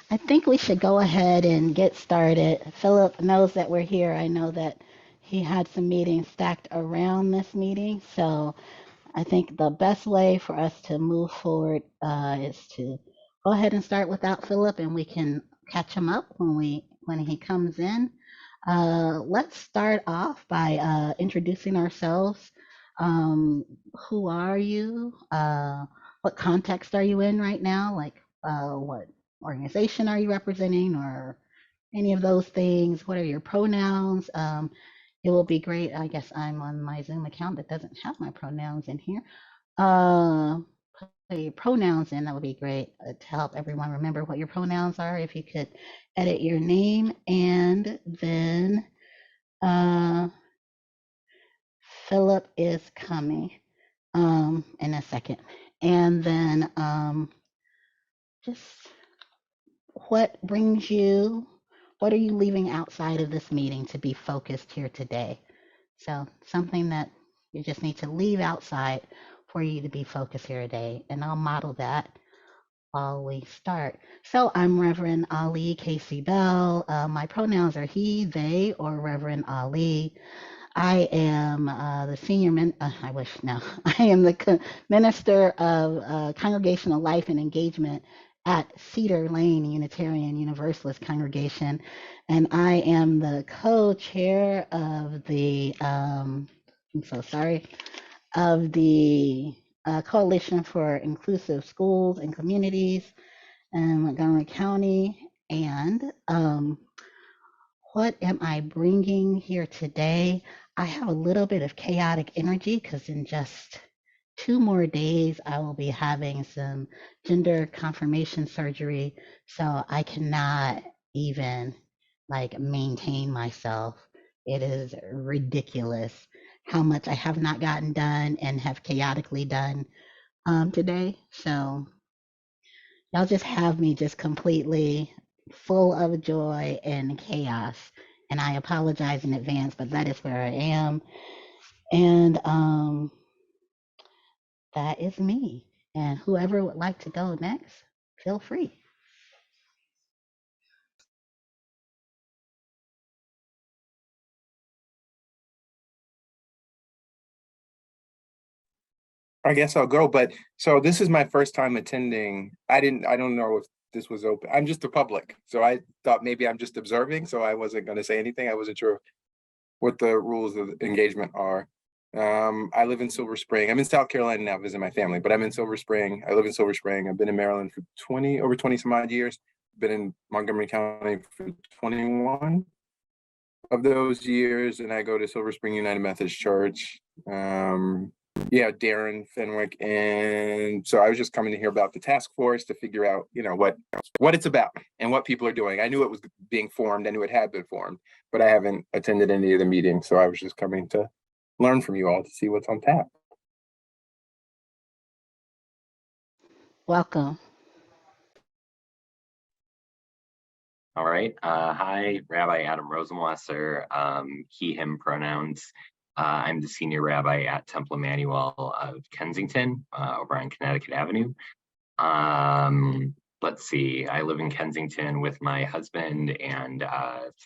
I think we should go ahead and get started. Philip knows that we're here. I know that he had some meetings stacked around this meeting, so I think the best way for us to move forward is to go ahead and start without Philip, and we can catch him up when he comes in. Let's start off by introducing ourselves. Um, who are you? What context are you in right now? Like, what organization are you representing, or any of those things? What are your pronouns? It will be great. I guess I'm on my Zoom account that doesn't have my pronouns in here. Uh, put your pronouns in, that would be great to help everyone remember what your pronouns are. If you could edit your name, and then uh, Philip is coming in a second. And then just what brings you, what are you leaving outside of this meeting to be focused here today? So something that you just need to leave outside for you to be focused here today. And I'll model that while we start. So I'm Reverend Ali Casey Bell. My pronouns are he, they, or Reverend Ali. I am the I wish, no, I am the minister of congregational life and engagement at Cedar Lane Unitarian Universalist Congregation. And I am the co-chair of I'm so sorry, of the Coalition for Inclusive Schools and Communities in Montgomery County. And what am I bringing here today? I have a little bit of chaotic energy because in just 2 more days, I will be having some gender confirmation surgery. So I cannot even like maintain myself. It is ridiculous how much I have not gotten done and have chaotically done today. So y'all just have me just completely full of joy and chaos. And I apologize in advance, but that is where I am. And that is me. And whoever would like to go next, feel free. I guess I'll go, but so this is my first time attending. I don't know if this was open. I'm just the public. So I thought maybe I'm just observing, so I wasn't going to say anything. I wasn't sure what the rules of engagement are. I live in Silver Spring. I'm in South Carolina now visiting my family, but I'm in Silver Spring. I live in Silver Spring. I've been in Maryland for over 20 some odd years. Been in Montgomery County for 21 of those years, and I go to Silver Spring United Methodist Church. Yeah, Darren Fenwick, and so I was just coming to hear about the task force to figure out, what it's about and what people are doing. I knew it was being formed. I knew it had been formed, but I haven't attended any of the meetings, so I was just coming to learn from you all to see what's on tap. Welcome. All right. Hi, Rabbi Adam Rosenwasser, he, him pronouns. I'm the senior rabbi at Temple Emmanuel of Kensington, over on Connecticut Avenue. Let's see, I live in Kensington with my husband and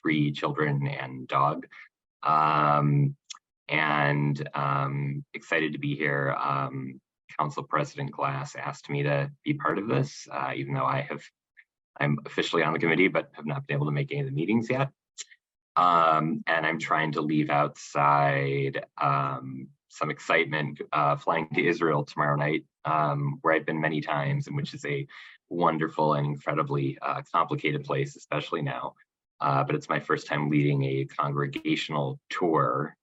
3 children and dog. Excited to be here. Council President Glass asked me to be part of this, even though I'm officially on the committee, but have not been able to make any of the meetings yet. And I'm trying to leave outside some excitement, flying to Israel tomorrow night, where I've been many times, and which is a wonderful and incredibly complicated place, especially now. But it's my first time leading a congregational tour,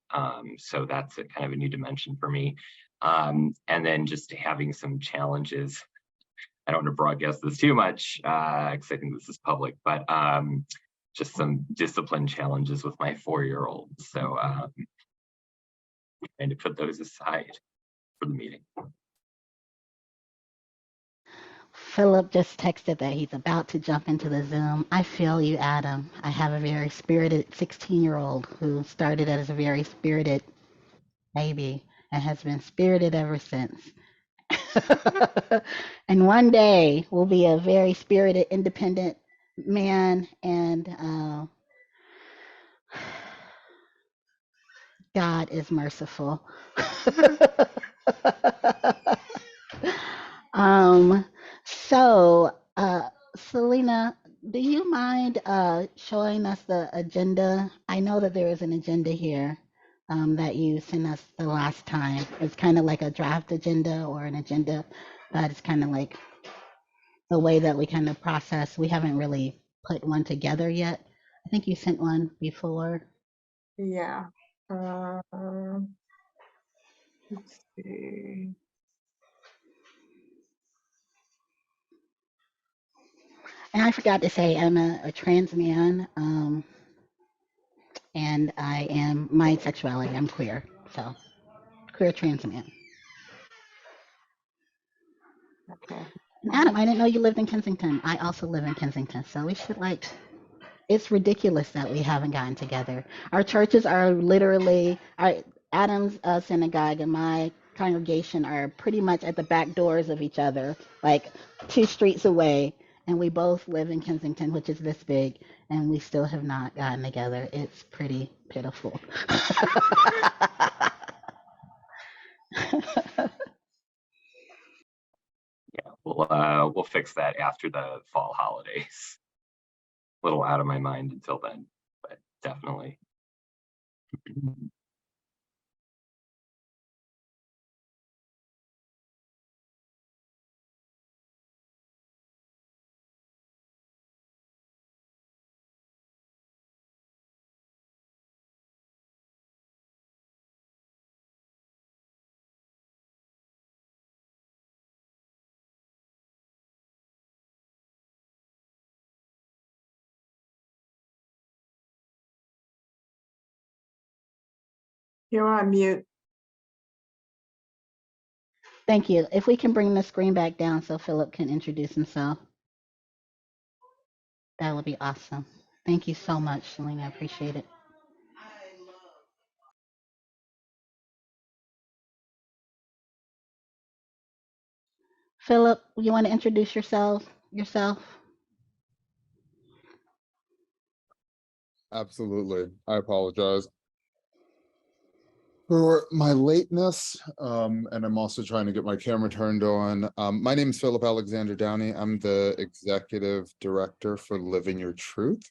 so that's a kind of a new dimension for me. And then just having some challenges. I don't want to broadcast this too much, because I think this is public, but just some discipline challenges with my 4-year-old. So trying to put those aside for the meeting. Philip just texted that he's about to jump into the Zoom. I feel you, Adam. I have a very spirited 16-year-old who started as a very spirited baby and has been spirited ever since. And one day will be a very spirited, independent man, and God is merciful. um, so, Selena, do you mind showing us the agenda? I know that there is an agenda here that you sent us the last time. It's kind of like a draft agenda or an agenda that is kind of like the way that we kind of process. We haven't really put one together yet. I think you sent one before. Yeah. Let's see. And I forgot to say, I'm a trans man, and I am my sexuality. I'm queer, so queer trans man. Okay. And Adam, I didn't know you lived in Kensington. I also live in Kensington, so we should like. It's ridiculous that we haven't gotten together. Our churches are literally Adam's synagogue and my congregation are pretty much at the back doors of each other, like 2 streets away. And we both live in Kensington, which is this big, and we still have not gotten together. It's pretty pitiful. Yeah, we'll fix that after the fall holidays. A little out of my mind until then, but definitely. You're on mute. Thank you. If we can bring the screen back down so Philip can introduce himself, that would be awesome. Thank you so much, Selena. I appreciate it. Philip, you want to introduce yourself? Absolutely. I apologize for my lateness. And I'm also trying to get my camera turned on. My name is Philip Alexander Downey. I'm the executive director for Living Your Truth.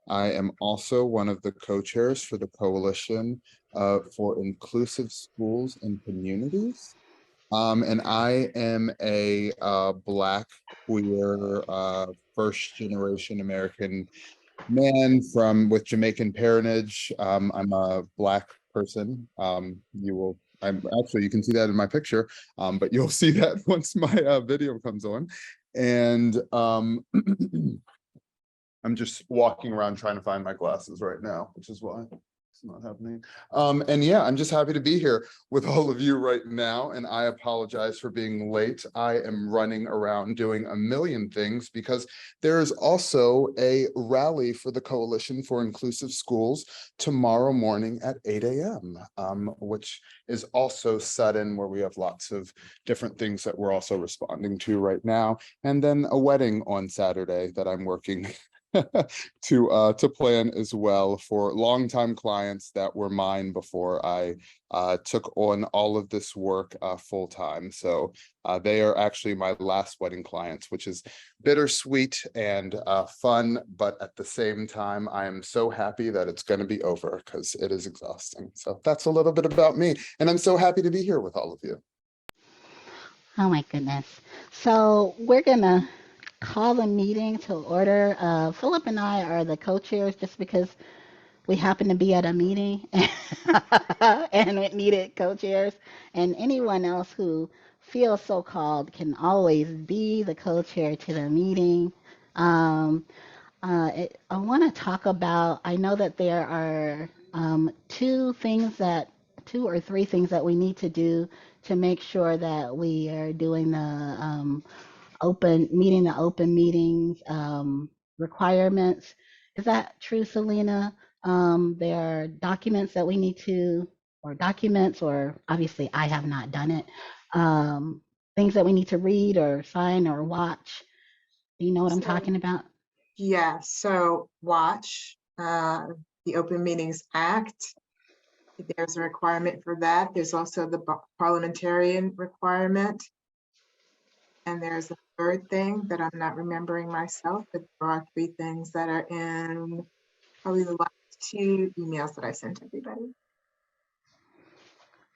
I am also one of the co-chairs for the Coalition for Inclusive Schools and Communities. And I am a Black, queer, first generation American man with Jamaican parentage. I'm a Black person. You can see that in my picture, but you'll see that once my video comes on. And I'm just walking around trying to find my glasses right now, which is why it's not happening. And yeah, I'm just happy to be here with all of you right now. And I apologize for being late. I am running around doing a million things because there is also a rally for the Coalition for Inclusive Schools tomorrow morning at 8 a.m., which is also sudden, where we have lots of different things that we're also responding to right now. And then a wedding on Saturday that I'm working to plan as well for longtime clients that were mine before I took on all of this work full time. So they are actually my last wedding clients, which is bittersweet and fun, but at the same time, I am so happy that it's going to be over because it is exhausting. So that's a little bit about me, and I'm so happy to be here with all of you. Oh my goodness. So we're gonna call the meeting to order. Philip and I are the co-chairs just because we happen to be at a meeting and it needed co-chairs. And anyone else who feels so called can always be the co-chair to the meeting. Um, I want to talk about, I know that there are two or three things that we need to do to make sure that we are doing the meeting the open meetings requirements. Is that true, Selena? There are documents that we need to, or documents, or obviously I have not done it. Things that we need to read or sign or watch. Do you know what I'm So talking about? Yeah, so watch the Open Meetings Act. There's a requirement for that. There's also the parliamentarian requirement. And there's a third thing that I'm not remembering myself, but there are 3 things that are in probably the last 2 emails that I sent everybody.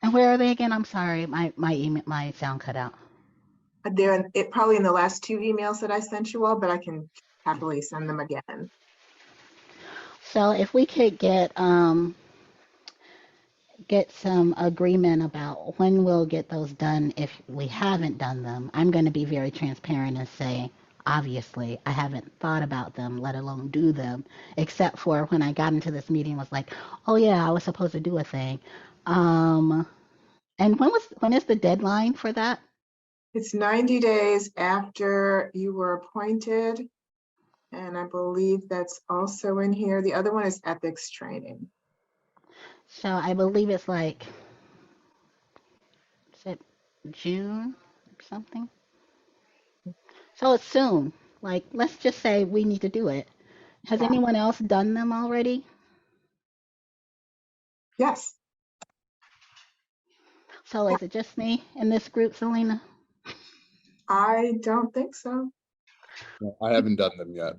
And where are they again? I'm sorry, my email, my sound cut out. They're probably in the last 2 emails that I sent you all, but I can happily send them again. So if we could get some agreement about when we'll get those done if we haven't done them. I'm going to be very transparent and say, obviously, I haven't thought about them, let alone do them, except for when I got into this meeting was like, oh yeah, I was supposed to do a thing. And when is the deadline for that? It's 90 days after you were appointed. And I believe that's also in here. The other one is ethics training. So I believe it's like, is it June or something? So it's soon. Like, let's just say we need to do it. Has Yeah. anyone else done them already? Yes. So is it just me in this group, Selena? I don't think so. No, I haven't done them yet.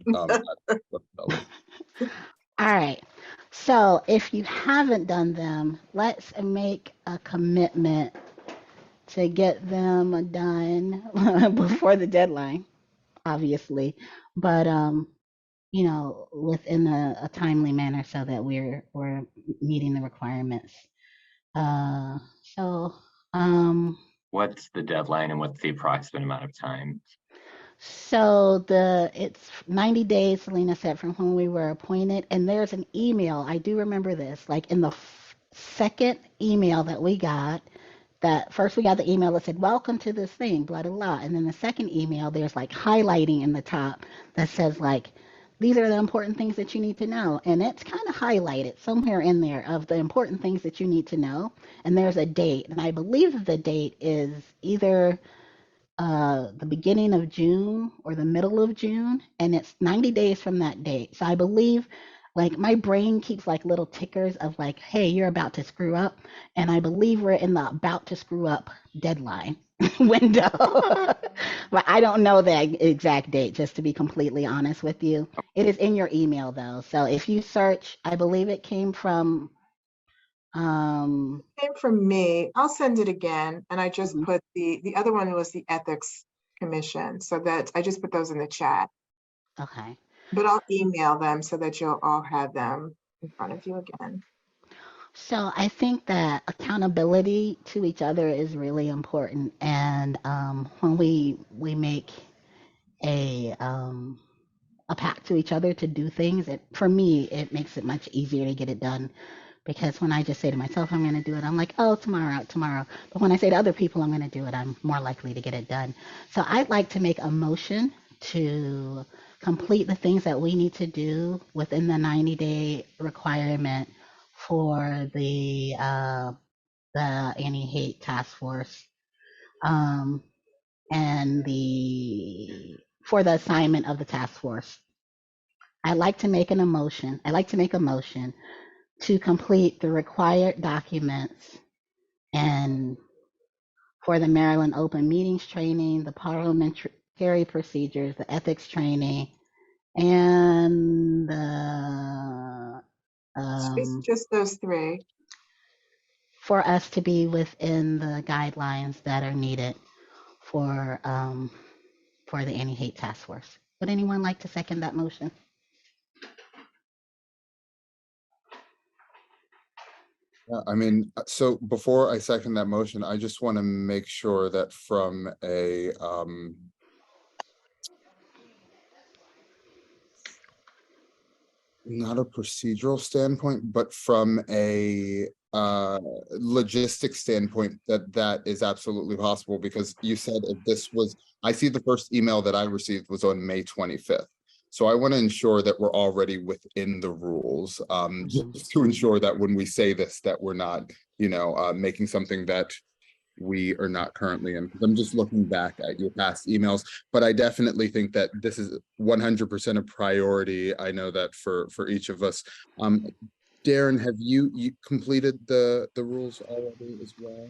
All right. So if you haven't done them, let's make a commitment to get them done before the deadline, obviously, but within a timely manner so that we're meeting the requirements. Uh, so What's the deadline and what's the approximate amount of time? So it's 90 days, Selena said, from when we were appointed. And there's an email. I do remember this, like in the second email that we got, that first we got the email that said, welcome to this thing, blah, blah, blah. And then the second email, there's like highlighting in the top that says like, these are the important things that you need to know. And it's kind of highlighted somewhere in there of the important things that you need to know. And there's a date. And I believe the date is either the beginning of June or the middle of June, and it's 90 days from that date. So I believe, like, my brain keeps like little tickers of like, hey, you're about to screw up, and I believe we're in the about to screw up deadline window. But I don't know the exact date, just to be completely honest with you. It is in your email though, so if you search, I believe it came from Came from me. I'll send it again. And I just mhm, put the other one was the ethics commission. So that I just put those in the chat, okay. but I'll email them so that you'll all have them in front of you again. So I think that accountability to each other is really important, and when we make a a pact to each other to do things, for me it makes it much easier to get it done. Because when I just say to myself I'm going to do it, I'm like, oh, tomorrow, tomorrow. But when I say to other people I'm going to do it, I'm more likely to get it done. So I'd like to make a motion to complete the things that we need to do within the 90-day requirement for the anti-hate task force, um, and for the assignment of the task force. I'd like to make a motion to complete the required documents and for the Maryland Open Meetings training, the parliamentary procedures, the ethics training, and It's just those 3. for us to be within the guidelines that are needed for the anti-hate task force. Would anyone like to second that motion? Yeah, I mean, so before I second that motion, I just want to make sure that from a not a procedural standpoint, but from a logistics standpoint, that is absolutely possible, because you said if this was, I see the first email that I received was on May 25th. So I want to ensure that we're already within the rules, just to ensure that when we say this, that we're not, making something that we are not currently in. I'm just looking back at your past emails, but I definitely think that this is 100% a priority. I know that for each of us. Darren, have you completed the rules already as well?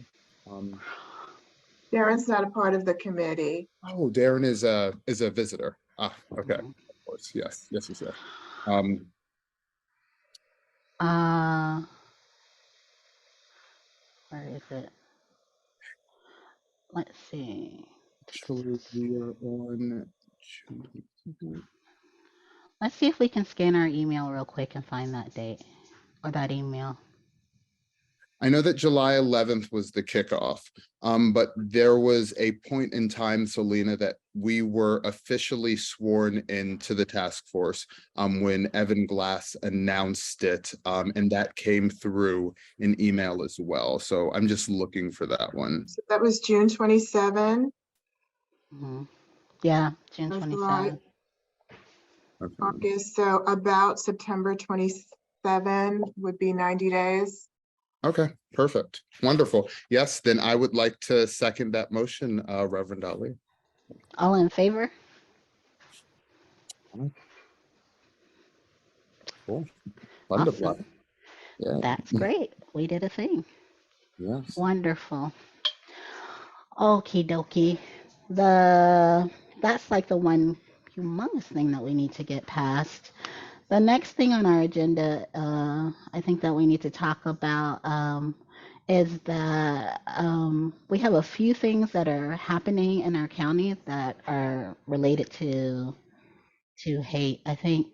Darren's not a part of the committee. Oh, Darren is a visitor. Ah, okay. Mhm. Of course, yes. Where is it? Let's see. Actually, we are on. Let's see if we can scan our email real quick and find that date or that email. I know that July 11th was the kickoff, but there was a point in time, Selena, that we were officially sworn into the task force when Evan Glass announced it, and that came through an email as well. So I'm just looking for that one. So that was June 27. Hmm. Yeah, June That's 27th. Okay. August, so about September 27 would be 90 days. Okay, perfect. Wonderful. Yes, then I would like to second that motion, Reverend Ali. All in favor? Cool. Wonderful. Awesome. Yeah. That's great. We did a thing. Yes. Wonderful. Okie dokie. That's like the one humongous thing that we need to get past. The next thing on our agenda, I think that we need to talk about is that we have a few things that are happening in our county that are related to hate. I think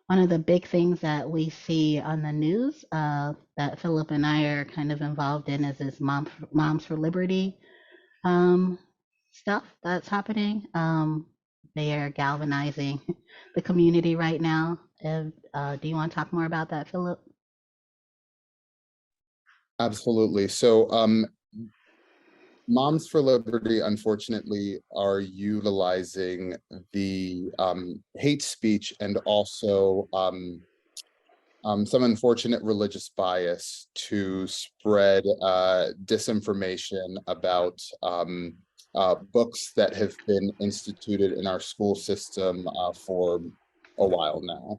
one of the big things that we see on the news that Philip and I are kind of involved in is this Moms for Liberty um, stuff that's happening. They are galvanizing the community right now. Do you want to talk more about that, Philip? Absolutely. So, Moms for Liberty, unfortunately, are utilizing the hate speech and also some unfortunate religious bias to spread disinformation about books that have been instituted in our school system for a while now,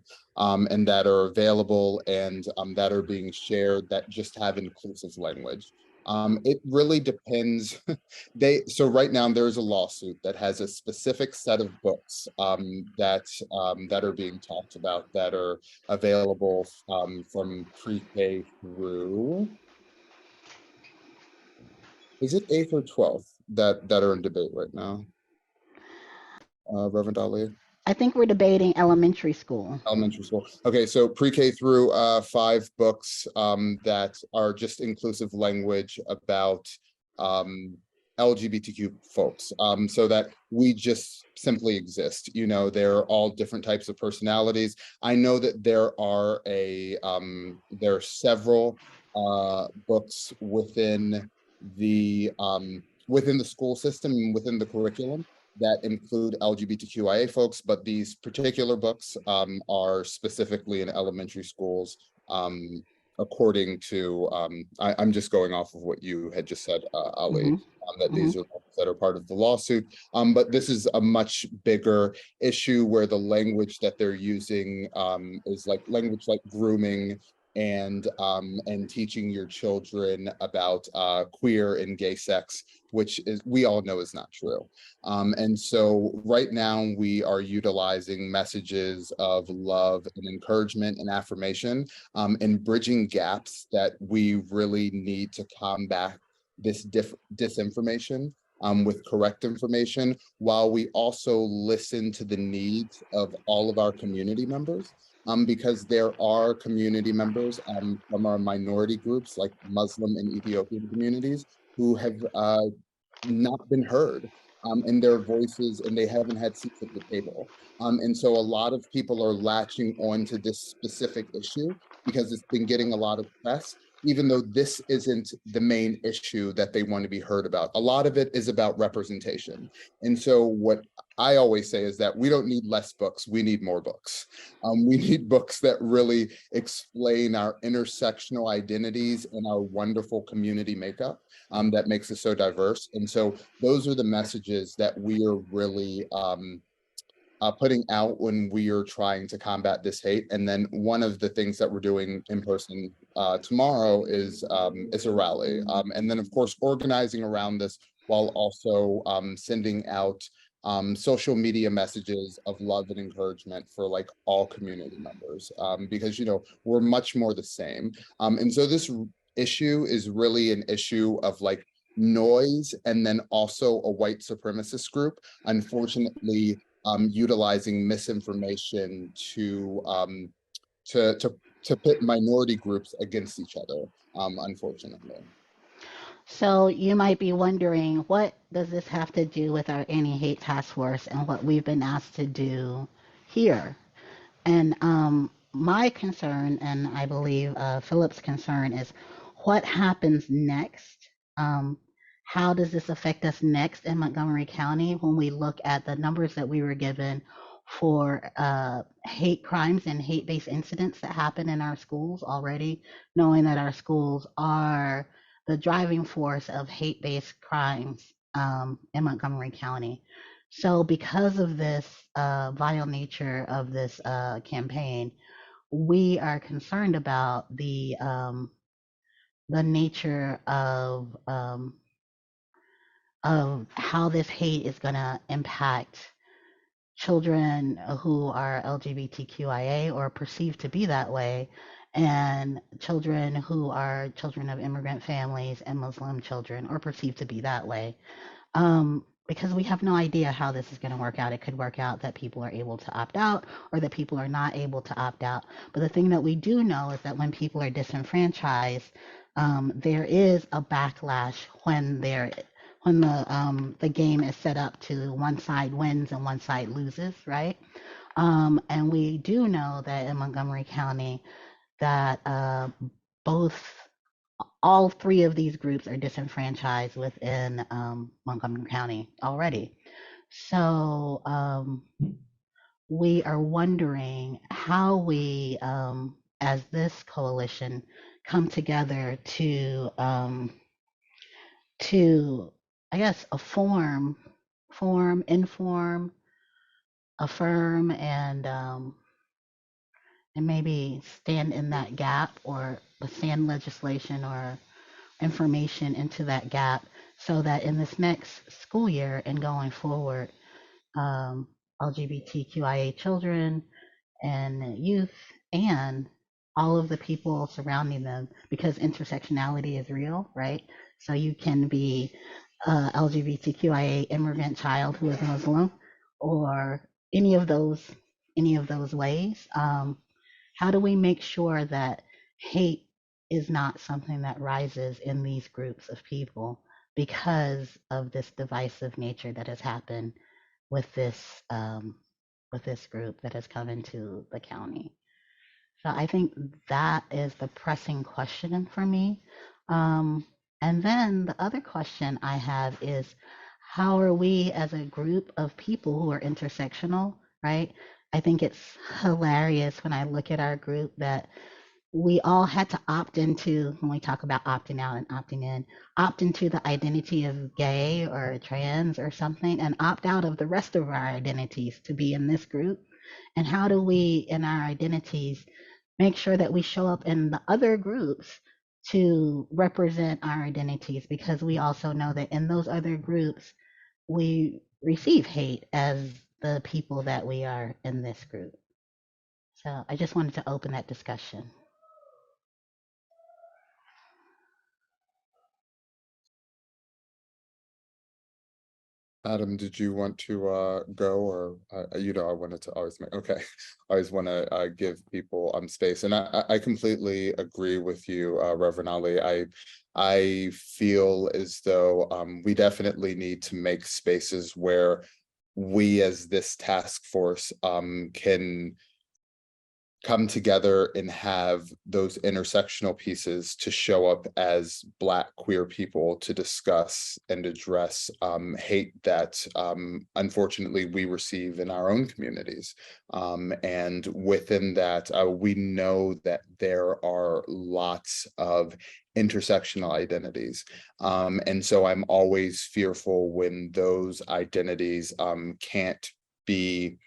and that are available and that are being shared that just have inclusive language. It really depends. So right now there's a lawsuit that has a specific set of books that are being talked about that are available from pre-K through, is it 8th or 12th that are in debate right now? Reverend Ali? I think we're debating elementary school. Elementary school. Okay, so pre-K through 5 books that are just inclusive language about LGBTQ folks, so that we just simply exist. You know, they're all different types of personalities. I know that there are several books within the school system and within the curriculum that include LGBTQIA folks, but these particular books are specifically in elementary schools, according to, I'm just going off of what you had just said, Ali, that these are books that are part of the lawsuit. But this is a much bigger issue where the language that they're using is like language like grooming and teaching your children about queer and gay sex, which is we all know is not true. And so right now we are utilizing messages of love and encouragement and affirmation, and bridging gaps that we really need to combat this disinformation with correct information, while we also listen to the needs of all of our community members. Because there are community members from our minority groups like Muslim and Ethiopian communities who have not been heard in their voices, and they haven't had seats at the table. And so a lot of people are latching on to this specific issue because it's been getting a lot of press, even though this isn't the main issue that they want to be heard about. A lot of it is about representation. And so what I always say is that we don't need less books, we need more books. We need books that really explain our intersectional identities and our wonderful community makeup that makes us so diverse. And so those are the messages that we are really putting out when we are trying to combat this hate. And then one of the things that we're doing in person tomorrow is a rally. And then of course, organizing around this while also sending out social media messages of love and encouragement for like all community members, because, you know, we're much more the same. And so this issue is really an issue of like noise and then also a white supremacist group. Unfortunately, utilizing misinformation to pit minority groups against each other, unfortunately. So you might be wondering, what does this have to do with our anti-hate task force and what we've been asked to do here? And my concern, and I believe Philip's concern, is what happens next? How does this affect us next in Montgomery County when we look at the numbers that we were given for hate crimes and hate-based incidents that happen in our schools already, knowing that our schools are the driving force of hate-based crimes in Montgomery County. So because of this vile nature of this campaign, we are concerned about the nature of how this hate is going to impact children who are LGBTQIA or perceived to be that way, and children who are children of immigrant families and Muslim children or perceived to be that way. Because we have no idea how this is going to work out. It could work out that people are able to opt out or that people are not able to opt out. But the thing that we do know is that when people are disenfranchised, there is a backlash when the game is set up to one side wins and one side loses, right? And we do know that in Montgomery County that all three of these groups are disenfranchised within Montgomery County already. So we are wondering how we, as this coalition, come together to I guess, inform, affirm, and maybe stand in that gap or send legislation or information into that gap so that in this next school year and going forward, LGBTQIA children and youth and all of the people surrounding them, because intersectionality is real, right? So you can be a LGBTQIA immigrant child who is Muslim or any of those ways. How do we make sure that hate is not something that rises in these groups of people because of this divisive nature that has happened with this group that has come into the county? So I think that is the pressing question for me. And then the other question I have is, how are we as a group of people who are intersectional, right? I think it's hilarious when I look at our group that we all had to opt into, when we talk about opting out and opting in, opt into the identity of gay or trans or something and opt out of the rest of our identities to be in this group. And how do we, in our identities, make sure that we show up in the other groups to represent our identities? Because we also know that in those other groups, we receive hate as the people that we are in this group. So I just wanted to open that discussion. Adam, did you want to go, or you know, I wanted to always make, okay, I always want to give people space, and I completely agree with you, Reverend Ali. I feel as though we definitely need to make spaces where we as this task force can come together and have those intersectional pieces to show up as Black queer people to discuss and address hate that unfortunately we receive in our own communities. And within that, we know that there are lots of intersectional identities. And so I'm always fearful when those identities can't be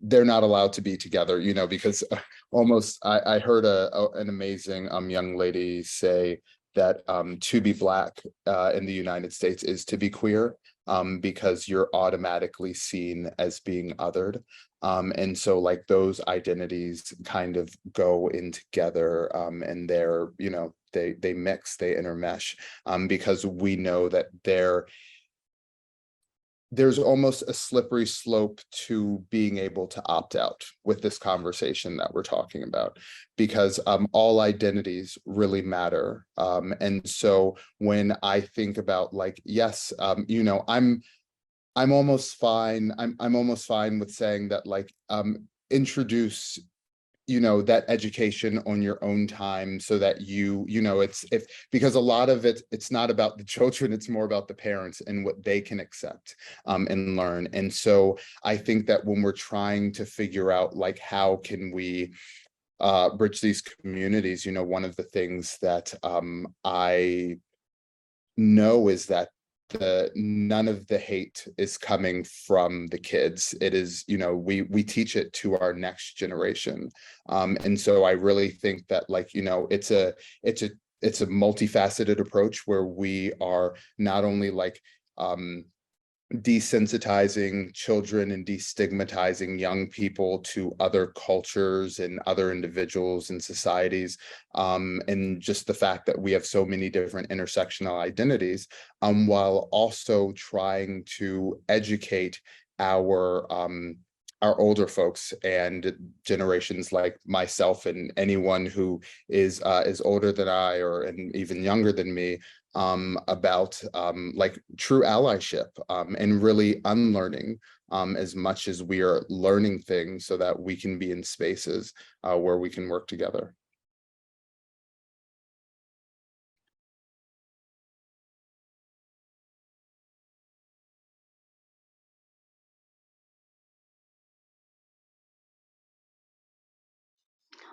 they're not allowed to be together, you know, because almost I heard an amazing young lady say that to be Black in the United States is to be queer, because you're automatically seen as being othered. And so like those identities kind of go in together, and they're, you know, they mix, they intermesh, because we know that there's almost a slippery slope to being able to opt out with this conversation that we're talking about, because all identities really matter. And so when I think about like, yes, you know, I'm almost fine. I'm almost fine with saying that, like, introduce, you know, that education on your own time, so that you know, because a lot of it's not about the children, it's more about the parents and what they can accept and learn. And so I think that when we're trying to figure out like how can we bridge these communities, you know, one of the things that I know is that none of the hate is coming from the kids. It is, you know, we teach it to our next generation. And so I really think that, like, you know, it's a multifaceted approach where we are not only like desensitizing children and destigmatizing young people to other cultures and other individuals and societies, and just the fact that we have so many different intersectional identities, while also trying to educate our older folks and generations like myself and anyone who is older than I and even younger than me, about like true allyship, and really unlearning as much as we are learning things, so that we can be in spaces where we can work together.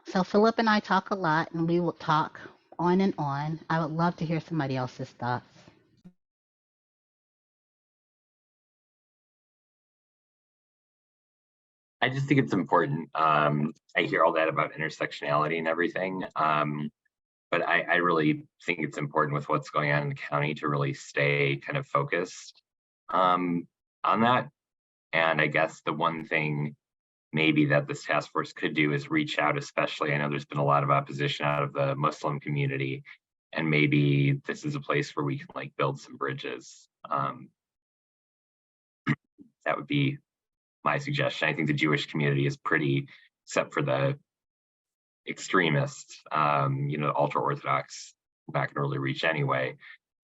So Philip and I talk a lot, and we will talk on and on. I would love to hear somebody else's thoughts. I just think it's important. I hear all that about intersectionality and everything. But I really think it's important with what's going on in the county to really stay kind of focused on that. And I guess the one thing maybe that this task force could do is reach out, especially, I know there's been a lot of opposition out of the Muslim community, and maybe this is a place where we can like build some bridges. That would be my suggestion. I think the Jewish community is pretty, except for the extremists, you know, ultra-Orthodox back in early reach anyway.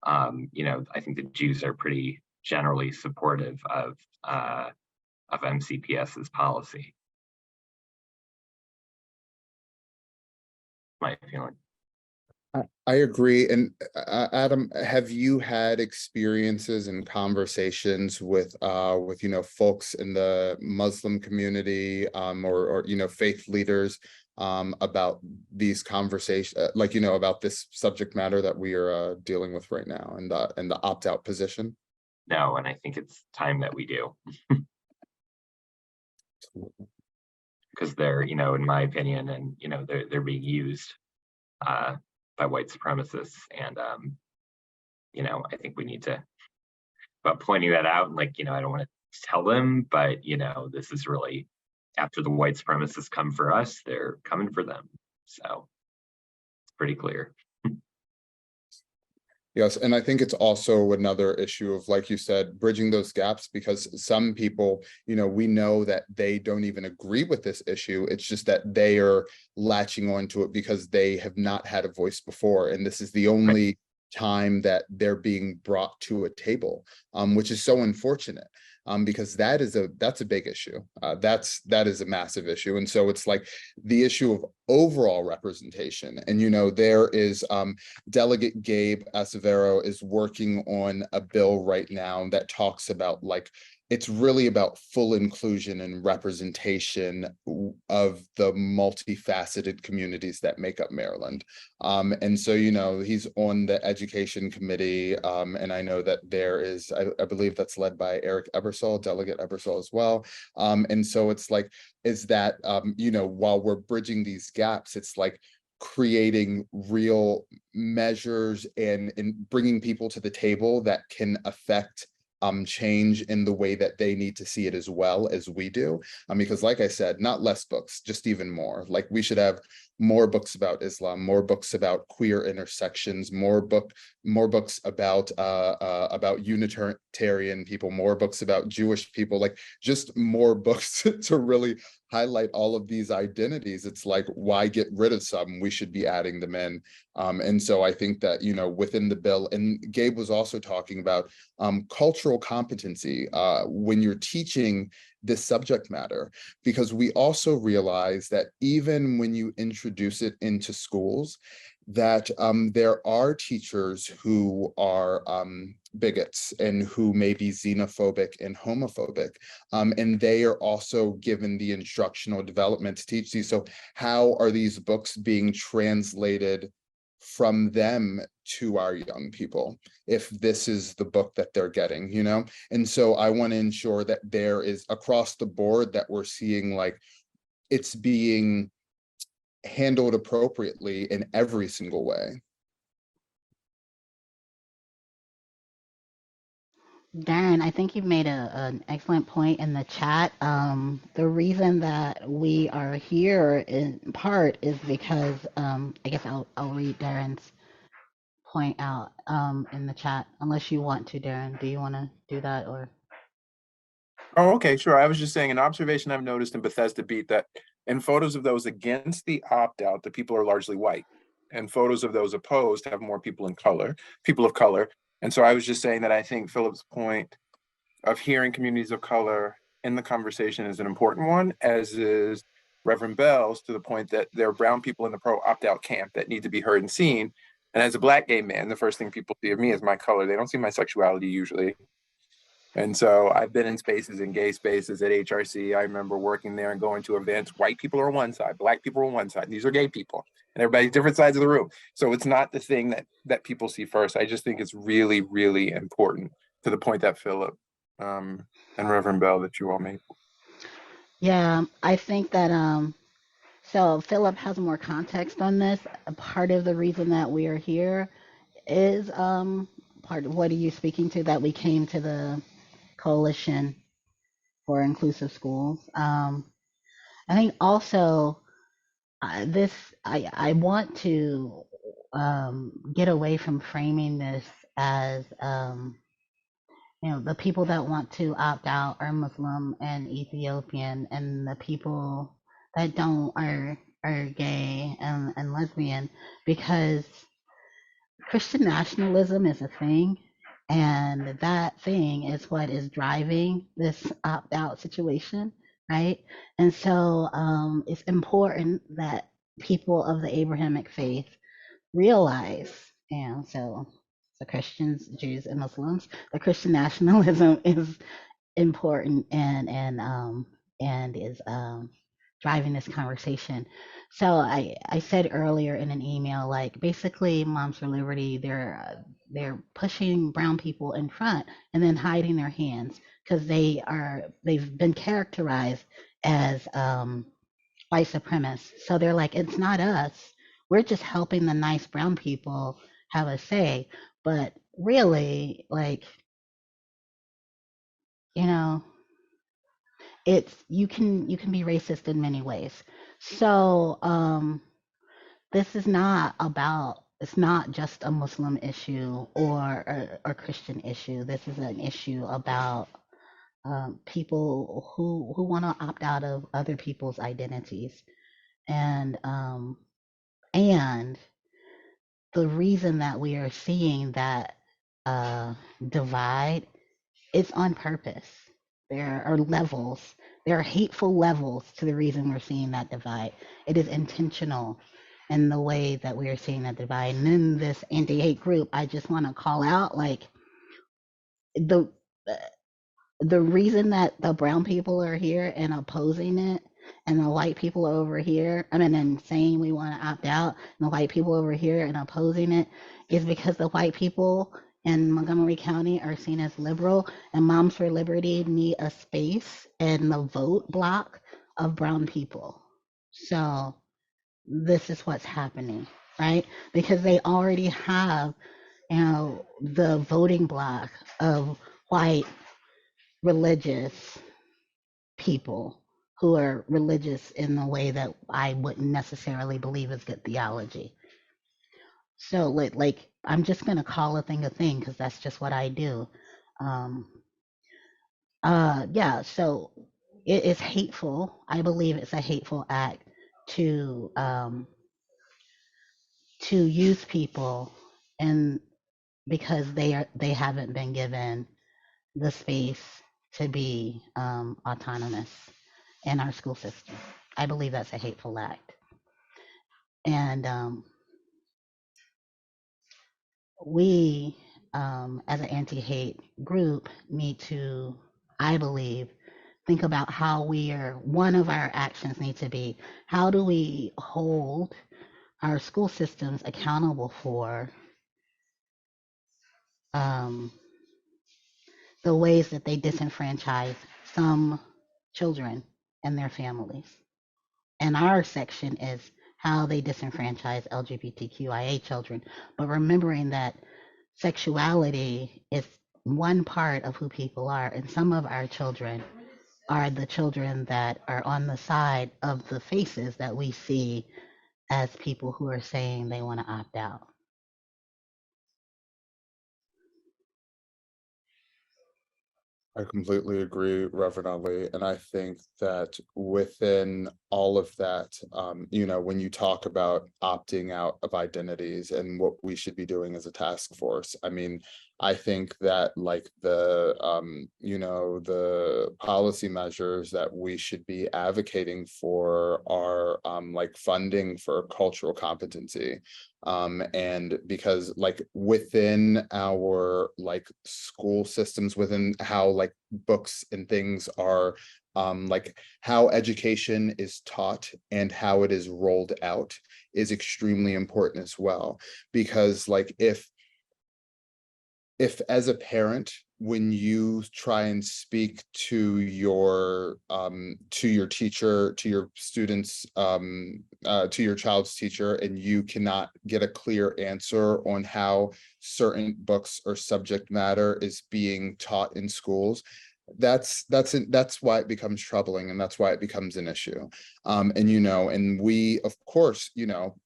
You know, I think the Jews are pretty generally supportive of MCPS's policy. My feeling. I agree. And Adam, have you had experiences and conversations with you know, folks in the Muslim community, or you know, faith leaders, about these conversations, like, you know, about this subject matter that we are dealing with right now, and the opt-out position? No, and I think it's time that we do. Because they're, you know, in my opinion, and you know, they're being used by white supremacists, and you know, I think we need to, but pointing that out, and like, you know, I don't want to tell them, but you know, this is really, after the white supremacists come for us, they're coming for them. So it's pretty clear. Yes, and I think it's also another issue of, like you said, bridging those gaps, because some people, you know, we know that they don't even agree with this issue. It's just that they are latching onto it because they have not had a voice before. And this is the only time that they're being brought to a table, which is so unfortunate. because that's a big issue. That is a massive issue. And so it's like the issue of overall representation. And, there is Delegate Gabe Acevero is working on a bill right now that talks about like, it's really about full inclusion and representation of the multifaceted communities that make up Maryland. And so, he's on the education committee. And I know that there is, I believe that's led by Eric Ebersol, Delegate Ebersol as well. And so it's like, is that, while we're bridging these gaps, it's like creating real measures and bringing people to the table that can affect change in the way that they need to see it as well as we do. Because like I said, not less books, just even more. Like we should have more books about Islam, more books about queer intersections, more books about Unitarian people, more books about Jewish people, like just more books to really highlight all of these identities. It's like, why get rid of some? We should be adding them in. And so I think that, within the bill, and Gabe was also talking about cultural competency when you're teaching this subject matter, because we also realize that even when you introduce it into schools, that there are teachers who are bigots and who may be xenophobic and homophobic, and they are also given the instructional development to teach these. So how are these books being translated from them to our young people if this is the book that they're getting, And so I want to ensure that there is across the board that we're seeing like it's being handled appropriately in every single way. Darren, I think you've made an excellent point in the chat. The reason that we are here in part is because I guess I'll read Darren's point out in the chat, unless you want to, Darren. Do you want to do that or? Oh, okay, sure. I was just saying an observation I've noticed in Bethesda Beat that in photos of those against the opt-out, the people are largely white. And photos of those opposed have more people of color. And so I was just saying that I think Philip's point of hearing communities of color in the conversation is an important one, as is Reverend Bell's, to the point that there are brown people in the pro opt-out camp that need to be heard and seen. And as a Black gay man, the first thing people see of me is my color. They don't see my sexuality usually. And so I've been in spaces, in gay spaces at HRC. I remember working there and going to events. White people are on one side, Black people are on one side. These are gay people, and everybody's different sides of the room. So it's not the thing that people see first. I just think it's really, really important, to the point that Philip and Reverend Bell that you all made. Yeah, I think that so Philip has more context on this. A part of the reason that we are here is part of what are you speaking to, that we came to the Coalition for Inclusive Schools. I think also I want to get away from framing this as the people that want to opt out are Muslim and Ethiopian, and the people that don't are gay and lesbian, because Christian nationalism is a thing, and that thing is what is driving this opt out situation, right? And so it's important that people of the Abrahamic faith realize, so the Christians, Jews, and Muslims, the Christian nationalism is important and is driving this conversation. So I said earlier in an email, like basically Moms for Liberty, they're pushing brown people in front and then hiding their hands because they've been characterized as white supremacists. So they're like, it's not us. We're just helping the nice brown people have a say. But really, like, you know, it's you can be racist in many ways. So this is not about, it's not just a Muslim issue or a Christian issue. This is an issue about people who want to opt out of other people's identities, and and the reason that we are seeing that divide is on purpose. There are levels. There are hateful levels to the reason we're seeing that divide. It is intentional in the way that we are seeing that divide. And in this anti-hate group, I just want to call out like the the reason that the brown people are here and opposing it, and the white people over here, I mean, and saying we want to opt out, and the white people over here and opposing it, is because the white people in Montgomery County are seen as liberal, and Moms for Liberty need a space in the vote block of brown people. So this is what's happening, right? Because they already have, you know, the voting block of white religious people who are religious in the way that I wouldn't necessarily believe is good theology. So like I'm just gonna call a thing because that's just what I do. Um, yeah, so it is hateful. I believe it's a hateful act to use people, and because they haven't been given the space to be autonomous in our school system. I believe that's a hateful act. And we, as an anti-hate group, need to, I believe, think about how one of our actions needs to be, how do we hold our school systems accountable for the ways that they disenfranchise some children and their families. And our section is how they disenfranchise LGBTQIA children, but remembering that sexuality is one part of who people are, and some of our children are the children that are on the side of the faces that we see as people who are saying they want to opt out. I completely agree, Reverend Ali, and I think that within all of that, you know, when you talk about opting out of identities and what we should be doing as a task force, I mean, I think that like you know, the policy measures that we should be advocating for are like funding for cultural competency. And because like within our like school systems, within how like books and things are like how education is taught and how it is rolled out is extremely important as well. Because like if as a parent, when you try and speak to your teacher, to your students, to your child's teacher, and you cannot get a clear answer on how certain books or subject matter is being taught in schools, that's why it becomes troubling, and that's why it becomes an issue. And you know, and we of course, you know,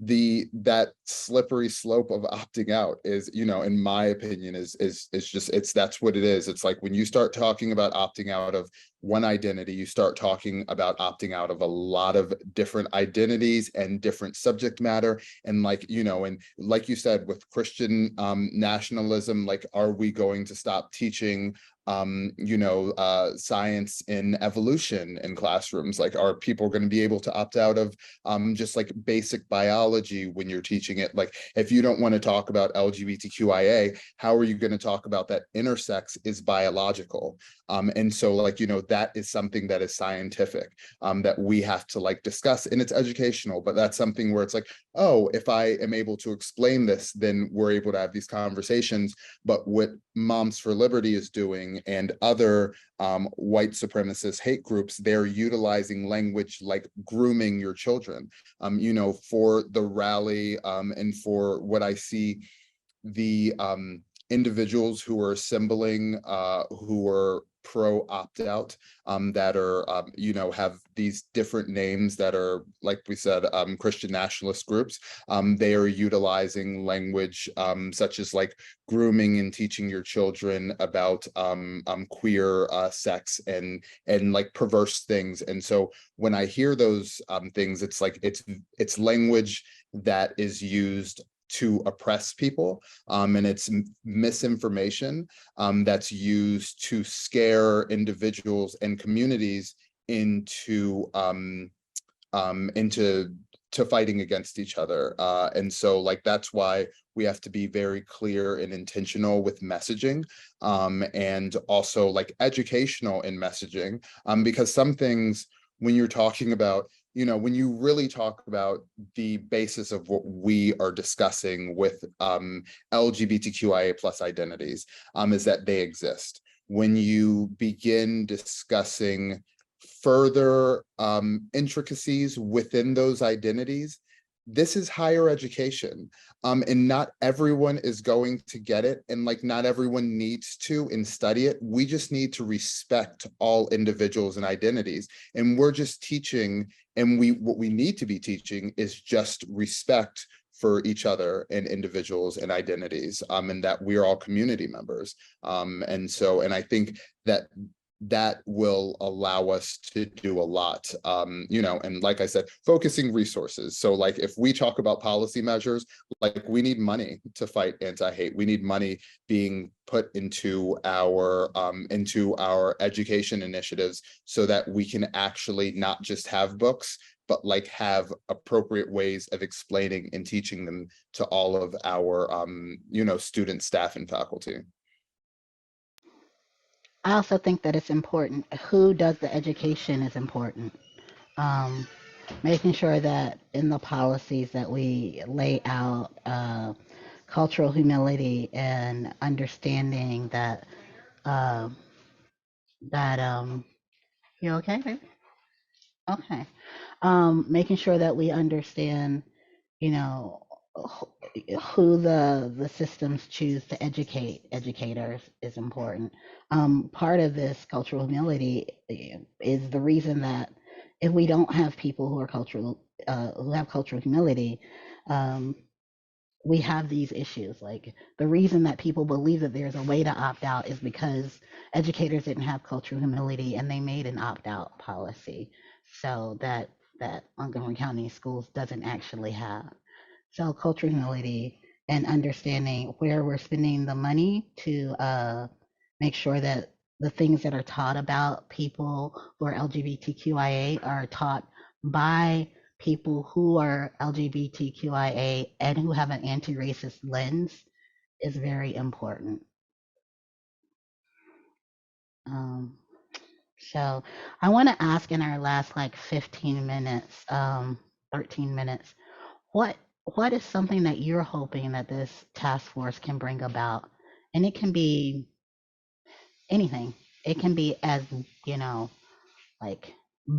that slippery slope of opting out is, you know, in my opinion, is just, that's what it is. It's like when you start talking about opting out of one identity, you start talking about opting out of a lot of different identities and different subject matter. And like, you know, and like you said, with Christian nationalism, like, are we going to stop teaching you know, science in evolution in classrooms? Like, are people going to be able to opt out of just like basic biology when you're teaching it? Like, if you don't want to talk about LGBTQIA, how are you going to talk about that intersex is biological? And so like, you know, that is something that is scientific, that we have to like discuss, and it's educational, but that's something where it's like, oh, if I am able to explain this, then we're able to have these conversations. But what Moms for Liberty is doing and other white supremacist hate groups, they're utilizing language like grooming your children, you know, for the rally, and for what I see, the individuals who are assembling, who are pro opt-out, that are you know, have these different names that are, like we said, Christian nationalist groups. They are utilizing language such as like grooming and teaching your children about queer sex and like perverse things. And so when I hear those things, it's like it's language that is used to oppress people, and it's misinformation that's used to scare individuals and communities into fighting against each other. And so like, that's why we have to be very clear and intentional with messaging, and also like educational in messaging, because some things, when you're talking about, you know, when you really talk about the basis of what we are discussing with LGBTQIA plus identities, is that they exist. When you begin discussing further intricacies within those identities, this is higher education, and not everyone is going to get it, and like not everyone needs to and study it. We just need to respect all individuals and identities, and we're just teaching, and what we need to be teaching is just respect for each other and individuals and identities, and that we're all community members. And I think that will allow us to do a lot, you know, and like I said, focusing resources. So like, if we talk about policy measures, like we need money to fight anti-hate. We need money being put into our education initiatives, so that we can actually not just have books, but like have appropriate ways of explaining and teaching them to all of our, you know, students, staff, and faculty. I also think that it's important. Who does the education is important. Um, Making sure that in the policies that we lay out, cultural humility and understanding that, uh, you okay, baby? Okay. Making sure that we understand, you know, who the systems choose to educate educators is important. Part of this cultural humility is the reason that if we don't have people who are who have cultural humility, um, we have these issues. Like the reason that people believe that there's a way to opt out is because educators didn't have cultural humility and they made an opt out policy, so that Montgomery County Schools doesn't actually have. So cultural humility and understanding where we're spending the money to make sure that the things that are taught about people who are LGBTQIA are taught by people who are LGBTQIA and who have an anti-racist lens is very important. Um, so I want to ask in our last like 15 minutes, 13 minutes, what what is something that you're hoping that this task force can bring about? And it can be anything. It can be as, you know, like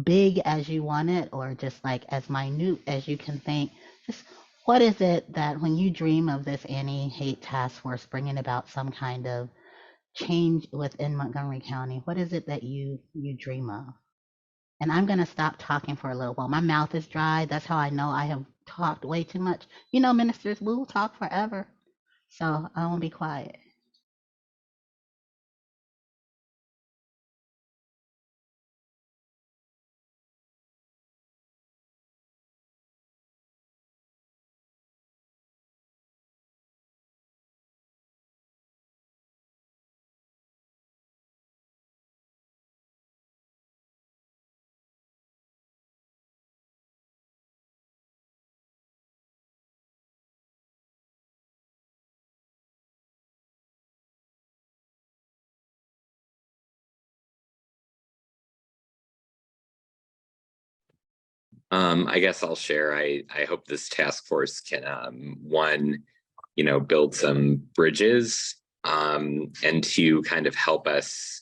big as you want it, or just like as minute as you can think. Just what is it that when you dream of this anti-hate task force bringing about some kind of change within Montgomery County, what is it that you dream of? And I'm going to stop talking for a little while. My mouth is dry. That's how I know I have talked way too much. You know, ministers, we will talk forever. So I won't be quiet. I guess I'll share. I hope this task force can, one, you know, build some bridges, and two, kind of help us,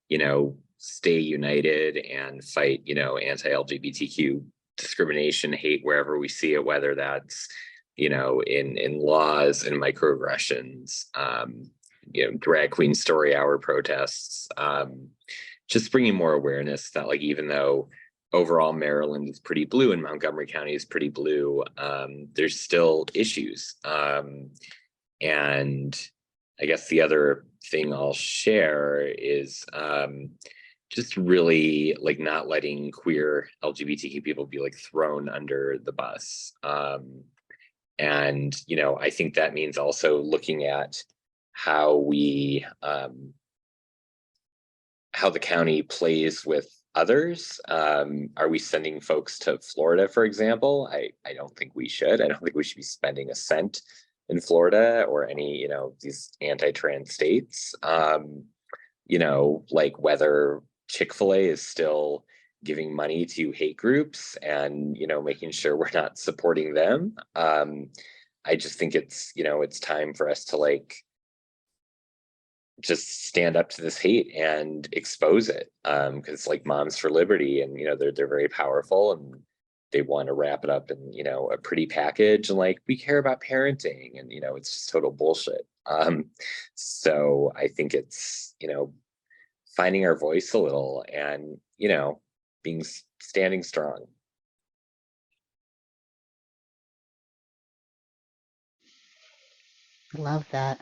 you know, stay united and fight, you know, anti-LGBTQ discrimination, hate wherever we see it, whether that's, you know, in laws and microaggressions, you know, drag queen story hour protests, just bringing more awareness that, like, even though overall Maryland is pretty blue and Montgomery County is pretty blue, there's still issues. And I guess the other thing I'll share is just really like not letting queer LGBTQ people be like thrown under the bus. And, you know, I think that means also looking at how we, how the county plays with others. Are we sending folks to Florida, for example? I don't think we should. I don't think we should be spending a cent in Florida or any, you know, these anti-trans states. You know, like whether Chick-fil-A is still giving money to hate groups and, you know, making sure we're not supporting them. I just think it's, you know, it's time for us to like just stand up to this hate and expose it. Because like Moms for Liberty, and you know, they're very powerful and they want to wrap it up in, you know, a pretty package and like we care about parenting, and you know, it's just total bullshit. So I think it's, you know, finding our voice a little and, you know, being standing strong. Love that.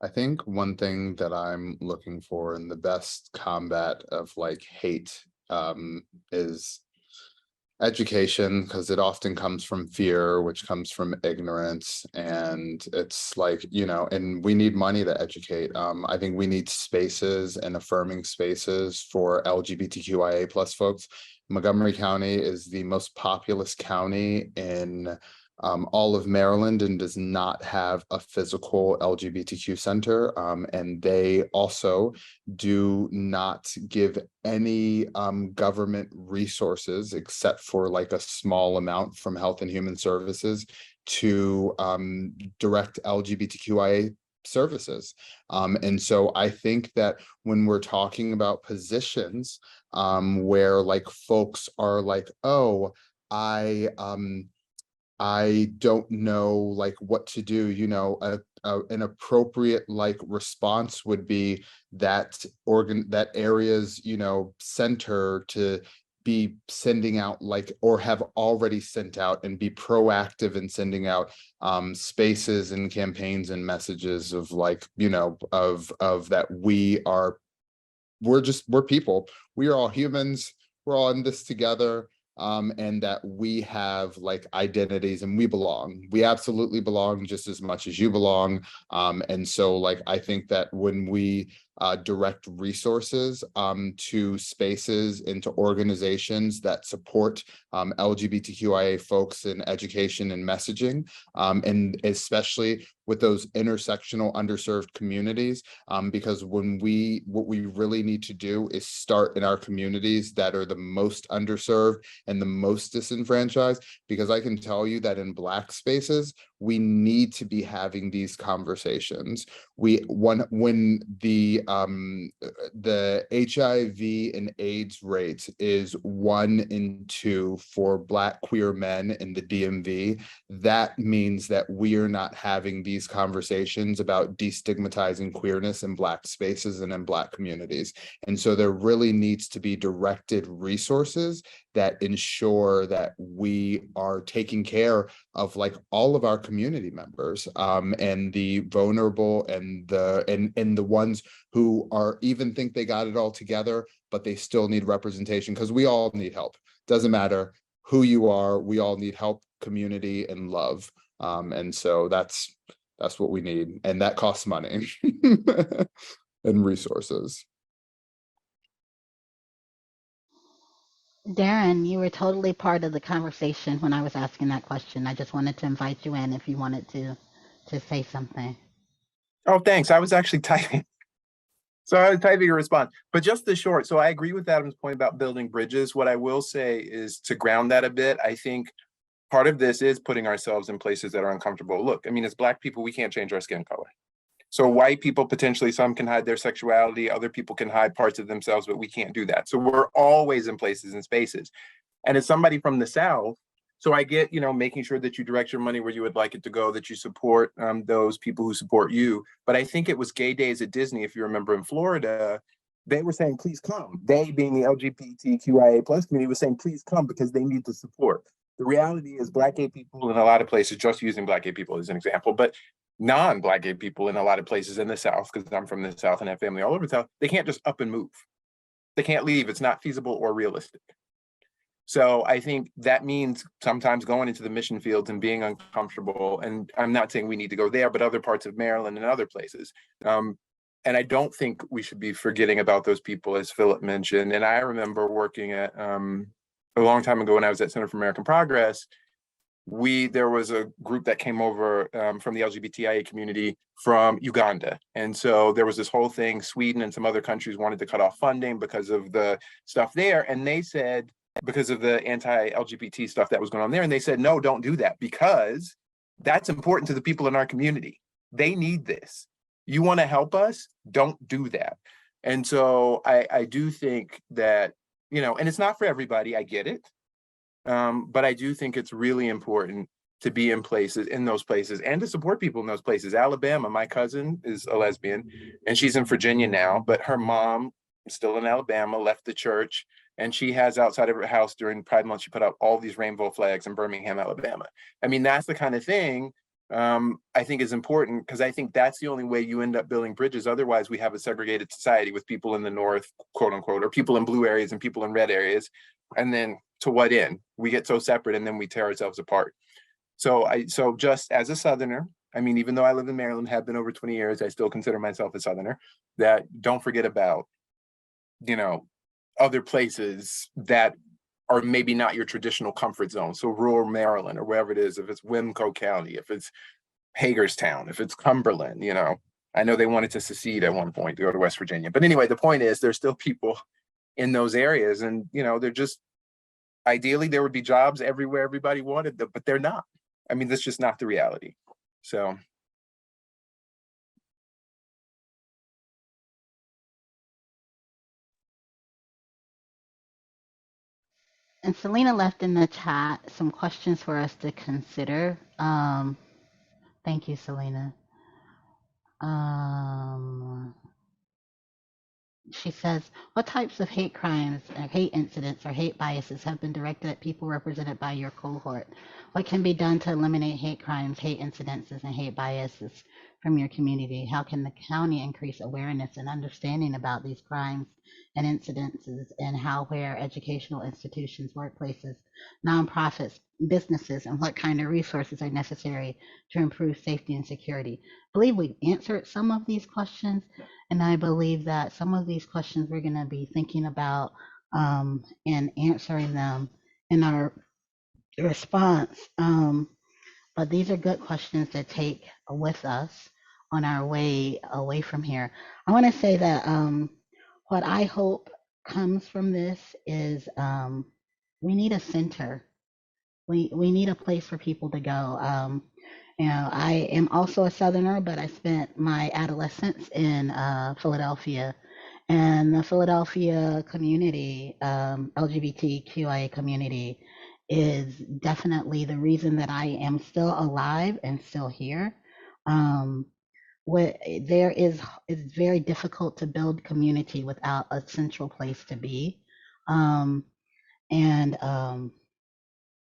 I think one thing that I'm looking for in the best combat of like hate is education, because it often comes from fear, which comes from ignorance. And it's like, you know, and we need money to educate. I think we need spaces and affirming spaces for LGBTQIA plus folks. Montgomery County is the most populous county in all of Maryland and does not have a physical LGBTQ center. And they also do not give any government resources except for like a small amount from Health and Human Services to direct LGBTQIA services. And so I think that when we're talking about positions where like folks are like, oh, I don't know like what to do, you know, an appropriate like response would be that that areas, you know, center to be sending out like, or have already sent out and be proactive in sending out spaces and campaigns and messages of like, you know, of that we're people, we are all humans, we're all in this together. And that we have like identities and we belong. We absolutely belong just as much as you belong. And so like, I think that when we direct resources to spaces and to organizations that support LGBTQIA folks in education and messaging, and especially with those intersectional underserved communities, because what we really need to do is start in our communities that are the most underserved and the most disenfranchised, because I can tell you that in Black spaces, we need to be having these conversations. When the HIV and AIDS rate is 1 in 2 for Black queer men in the DMV, that means that we are not having these conversations about destigmatizing queerness in Black spaces and in Black communities. And so there really needs to be directed resources that ensure that we are taking care of like all of our community members, and the vulnerable and the ones who are even think they got it all together, but they still need representation, because we all need help. Doesn't matter who you are, we all need help, community, and love. And so that's what we need, and that costs money and resources. Darren, you were totally part of the conversation when I was asking that question. I just wanted to invite you in if you wanted to say something. Oh, thanks. I was actually typing. So I was typing a response, but just the short. So I agree with Adam's point about building bridges. What I will say is to ground that a bit. I think part of this is putting ourselves in places that are uncomfortable. Look, I mean, as Black people, we can't change our skin color. So white people, potentially some can hide their sexuality, other people can hide parts of themselves, but we can't do that. So we're always in places and spaces. And as somebody from the South, so I get, you know, making sure that you direct your money where you would like it to go, that you support those people who support you. But I think it was Gay Days at Disney, if you remember, in Florida, they were saying, please come. They, being the LGBTQIA plus community, was saying, please come, because they need the support. The reality is Black gay people in a lot of places, just using Black gay people as an example, but non-Black gay people in a lot of places in the South, because I'm from the South and have family all over the South, they can't just up and move. They can't leave. It's not feasible or realistic. So I think that means sometimes going into the mission fields and being uncomfortable. And I'm not saying we need to go there, but other parts of Maryland and other places. And I don't think we should be forgetting about those people, as Philip mentioned. And I remember working at a long time ago when I was at Center for American Progress, there was a group that came over from the LGBTIA community from Uganda. And so there was this whole thing, Sweden and some other countries wanted to cut off funding because of the stuff there. And they said, because of the anti-LGBT stuff that was going on there. And they said, no, don't do that, because that's important to the people in our community. They need this. You want to help us? Don't do that. And so I do think that, and it's not for everybody, I get it. But I do think it's really important to be in those places and to support people in those places. Alabama, my cousin is a lesbian and she's in Virginia now, but her mom is still in Alabama, left the church, and she has outside of her house during Pride Month, she put out all these rainbow flags in Birmingham, Alabama. I mean, that's the kind of thing I think is important, because I think that's the only way you end up building bridges. Otherwise, we have a segregated society with people in the North, quote unquote, or people in blue areas and people in red areas. And then to what end? We get so separate and then we tear ourselves apart. So just as a Southerner, I mean, even though I live in Maryland, have been over 20 years, I still consider myself a Southerner, that don't forget about, other places that are maybe not your traditional comfort zone. So rural Maryland or wherever it is, if it's Wimco County, if it's Hagerstown, if it's Cumberland, I know they wanted to secede at one point to go to West Virginia. But anyway, the point is there's still people in those areas, and they're just, ideally there would be jobs everywhere everybody wanted them, but they're not. I mean, that's just not the reality. So And Selena left in the chat some questions for us to consider. Thank you, Selena. She says, what types of hate crimes, hate incidents, or hate biases have been directed at people represented by your cohort? What can be done to eliminate hate crimes, hate incidences, and hate biases from your community? How can the county increase awareness and understanding about these crimes and incidences, and how, where educational institutions, workplaces, nonprofits, businesses, and what kind of resources are necessary to improve safety and security? I believe we've answered some of these questions. And I believe that some of these questions we're going to be thinking about and answering them in our response. But these are good questions to take with us on our way away from here. I want to say that what I hope comes from this is we need a center. We need a place for people to go. I am also a Southerner, but I spent my adolescence in Philadelphia, and the Philadelphia community, LGBTQIA community, is definitely the reason that I am still alive and still here. It's very difficult to build community without a central place to be, and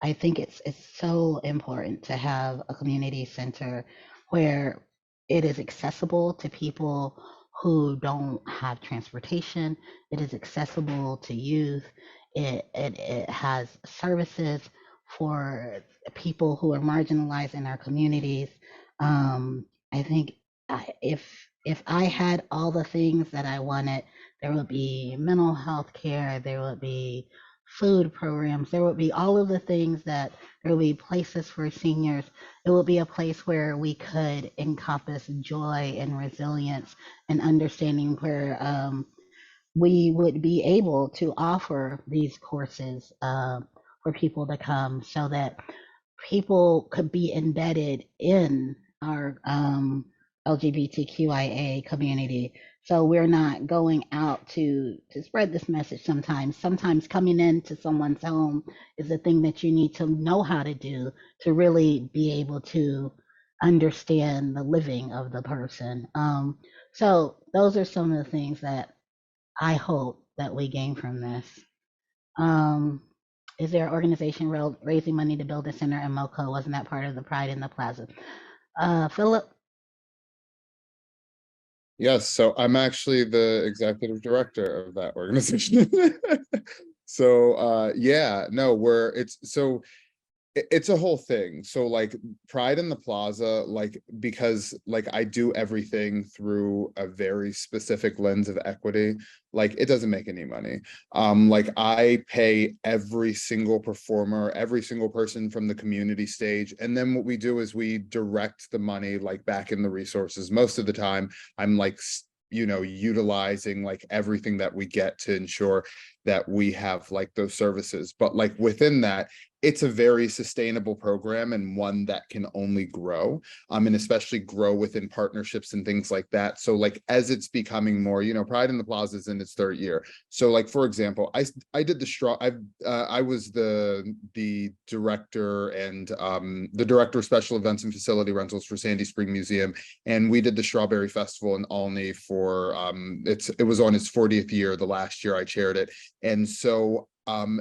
I think it's so important to have a community center where it is accessible to people who don't have transportation. It is accessible to youth. It has services for people who are marginalized in our communities. I think if I had all the things that I wanted, there would be mental health care, there would be food programs, there would be all of the things that there would be places for seniors. It would be a place where we could encompass joy and resilience and understanding, where we would be able to offer these courses for people to come, so that people could be embedded in our LGBTQIA community. So we're not going out to spread this message sometimes. Sometimes coming into someone's home is the thing that you need to know how to do to really be able to understand the living of the person. So those are some of the things that I hope that we gain from this. Is there an organization raising money to build a center in MoCo? Wasn't that part of the Pride in the Plaza? Philip? Yes, so I'm actually the executive director of that organization. So yeah, no, it's a whole thing. So like Pride in the Plaza, like because like I do everything through a very specific lens of equity, like it doesn't make any money. Like I pay every single performer, every single person from the community stage, and then what we do is we direct the money like back in the resources. Most of the time I'm like utilizing like everything that we get to ensure that we have like those services, but like within that it's a very sustainable program and one that can only grow, and especially grow within partnerships and things like that. So like as it's becoming more, Pride in the Plaza is in its third year. So like for example, I did the straw. I was the director and the director of special events and facility rentals for Sandy Spring Museum, and we did the Strawberry Festival in Alney for it was on its 40th year. The last year I chaired it, and so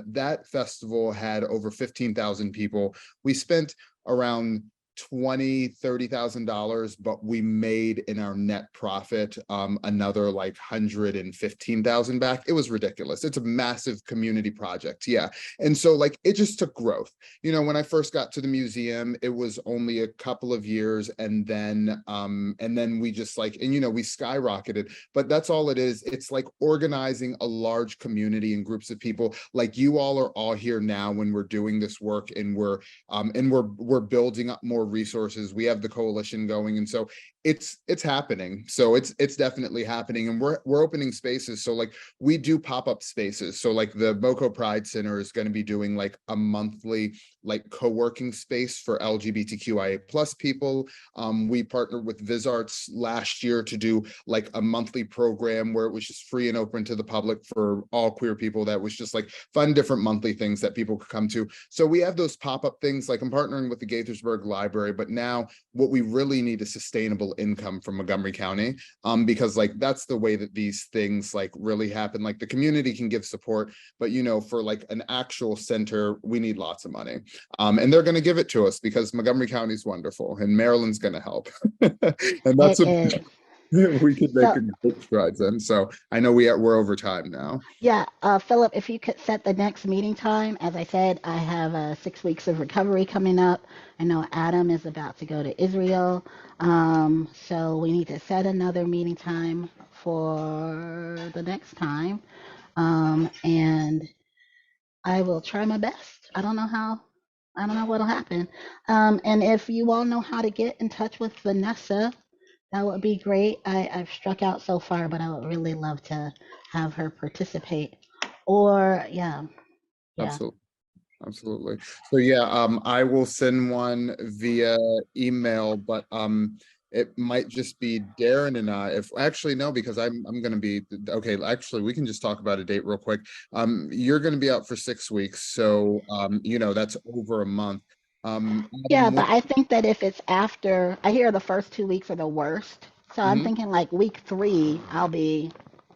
that festival had over 15,000 people. We spent around $30,000, but we made in our net profit another like 115,000 back. It was ridiculous. It's a massive community project. Yeah. And so like it just took growth. When I first got to the museum, it was only a couple of years, and then we just like, and we skyrocketed. But that's all it is. It's like organizing a large community and groups of people. Like you all are all here now when we're doing this work, and we're building up more resources. We have the coalition going, and so it's happening. So it's definitely happening, and we're opening spaces. So like we do pop-up spaces. So like the MoCo Pride Center is going to be doing like a monthly like co-working space for LGBTQIA plus people. We partnered with VisArts last year to do like a monthly program where it was just free and open to the public for all queer people. That was just like fun, different monthly things that people could come to. So we have those pop-up things. Like I'm partnering with the Gaithersburg Library, but now what we really need is sustainable income from Montgomery County, because like that's the way that these things like really happen. Like the community can give support, but for like an actual center, we need lots of money, and they're going to give it to us because Montgomery County is wonderful and Maryland's going to help. And that's It what is. we could make So, a great strides in. So I know we're over time now. yeah, Philip, if you could set the next meeting time. As I said, I have 6 weeks of recovery coming up. I know Adam is about to go to Israel. So we need to set another meeting time for the next time. And I will try my best. I don't know what'll happen. And if you all know how to get in touch with Vanessa, that would be great. I've struck out so far, but I would really love to have her participate. Or yeah. Absolutely. So yeah, I will send one via email, but it might just be Darren and I. If actually no, because I'm going to be okay. Actually, we can just talk about a date real quick. You're going to be out for 6 weeks, so that's over a month. Yeah, Adam, but I think that if it's after, I hear the first 2 weeks are the worst. So I'm Mhm. thinking like week 3, I'll be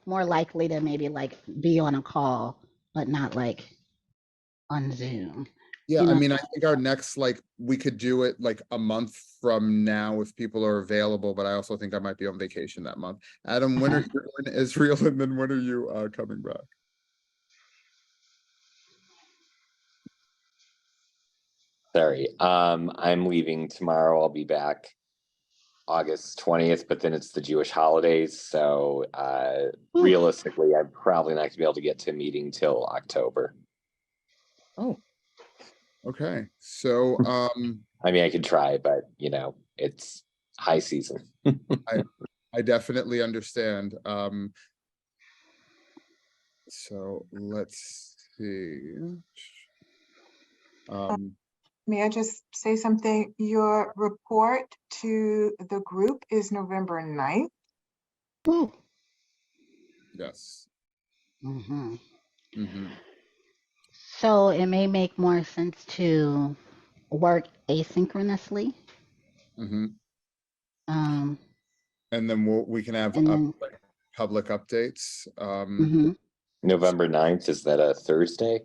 more likely to maybe like be on a call, but not like on Zoom. Yeah, You I know, mean, I think our next, like, we could do it like a month from now if people are available, but I also think I might be on vacation that month. Adam, when are okay. you in Israel, and then when are you coming back? Sorry, I'm leaving tomorrow. I'll be back August 20th, but then it's the Jewish holidays. So Oof. realistically, I'm probably not going to be able to get to a meeting till October. Oh, okay. So I mean, I could try, but it's high season. I definitely understand. So let's see. May I just say something? Your report to the group is November 9th. Ooh. Yes. Hmm. Mm-hmm. So it may make more sense to work asynchronously. Mm-hmm. Um, And then we can have and then, like public updates. hmm November 9th, is that a Thursday?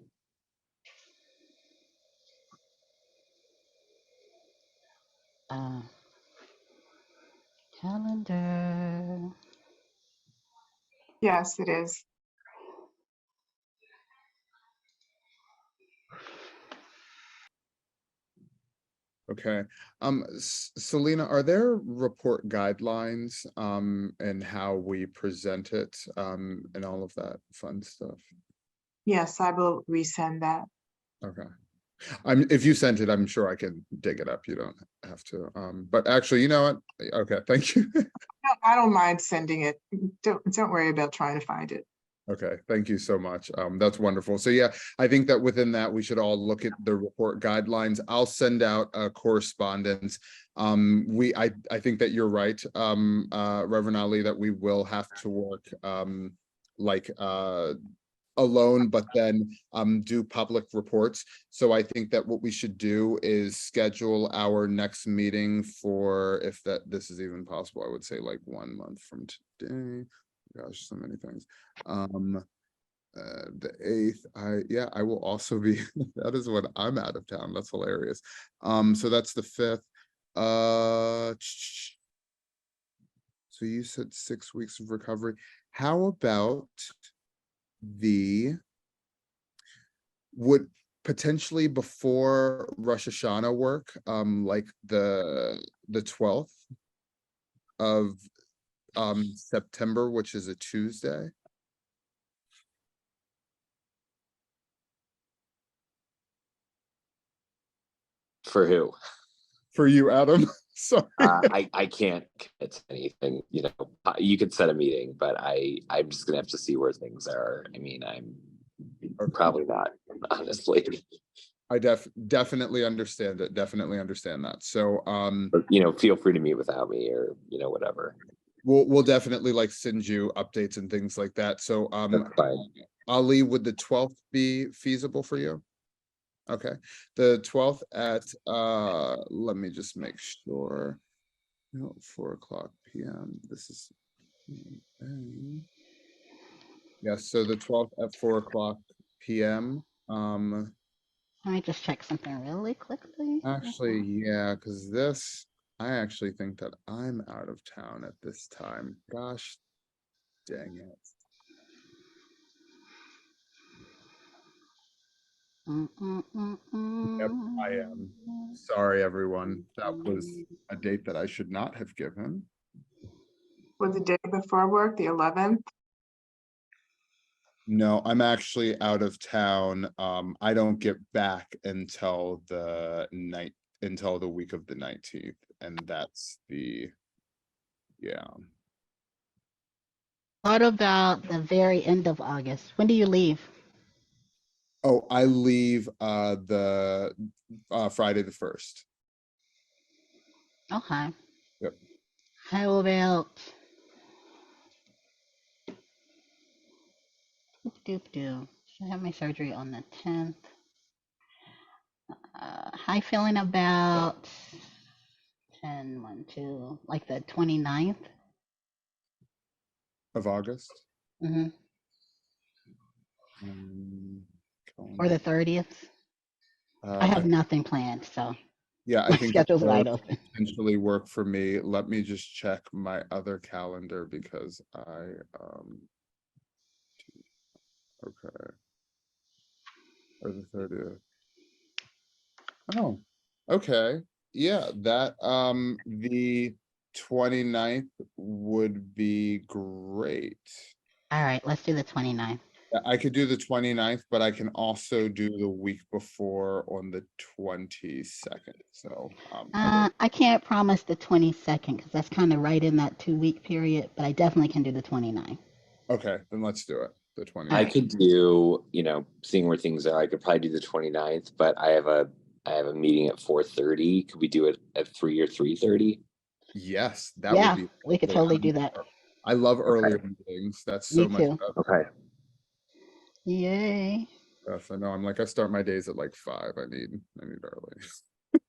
uh, calendar. Yes, it is. Okay. Selena, are there report guidelines, and how we present it, and all of that fun stuff? Yes, I will resend that. Okay. If you sent it, I'm sure I can dig it up. You don't have to. But actually, you know what? Okay, thank you. I don't mind sending it. Don't worry about trying to find it. Okay, thank you so much. That's wonderful. So yeah, I think that within that, we should all look at the report guidelines. I'll send out a correspondence. I think that you're right, Reverend Ali, that we will have to work, like, alone, but then do public reports. So I think that what we should do is schedule our next meeting for, if this is even possible, I would say like 1 month from today. Gosh, so many things. The 8th, yeah, I will also be, that is when I'm out of town. That's hilarious. So that's the 5th. So you said 6 weeks of recovery. How about would potentially before Rosh Hashanah work, like the 12th of September, which is a Tuesday? For who? For you, Adam. Sorry. I can't commit to anything. You know, you could set a meeting, but I'm just gonna have to see where things are. I mean, I'm probably not, honestly. I definitely understand it. Definitely understand that. So But, you know, feel free to meet without me, or whatever. we'll definitely like send you updates and things like that. So That's fine. Ali, would the 12th be feasible for you? Okay, the 12th at let me just make sure. No, 4:00 p.m. This is yes, so the 12th at 4:00 p.m. Let me just check something really quickly. Actually, yeah, because I actually think that I'm out of town at this time. Gosh, dang it. Yep, I am. Sorry, everyone. That was a date that I should not have given. Would the day before work, the 11th? No, I'm actually out of town. I don't get back until the week of the 19th, and that's yeah. What about the very end of August? When do you leave? Oh, I leave the Friday the 1st. Okay. Yep. How about should have my surgery on the 10th. How you feeling about 10, 1, 2, like the 29th? Of August. Mm-hmm. Or Calendar. the 30th? I have nothing planned, so Yeah, I my think schedule's wide those open. potentially work for me. Let me just check my other calendar because okay. Or the 30th. Oh, okay. Yeah, that the 29th would be great. All right, let's do the 29th. I could do the 29th, but I can also do the week before on the 22nd. So I can't promise the 22nd because that's kind of right in that 2-week period, but I definitely can do the 29th. okay, then let's do it. The 29th. I could do, seeing where things are, I could probably do the 29th, but I have a meeting at 4:30. Could we do it at 3 or 3:30? Yes, that Yeah, would be. we could totally do that. I love earlier Okay. meetings. That's Me so much too. better. Okay. Yay. Yes, I know. I'm like, I start my days at like 5. I need early.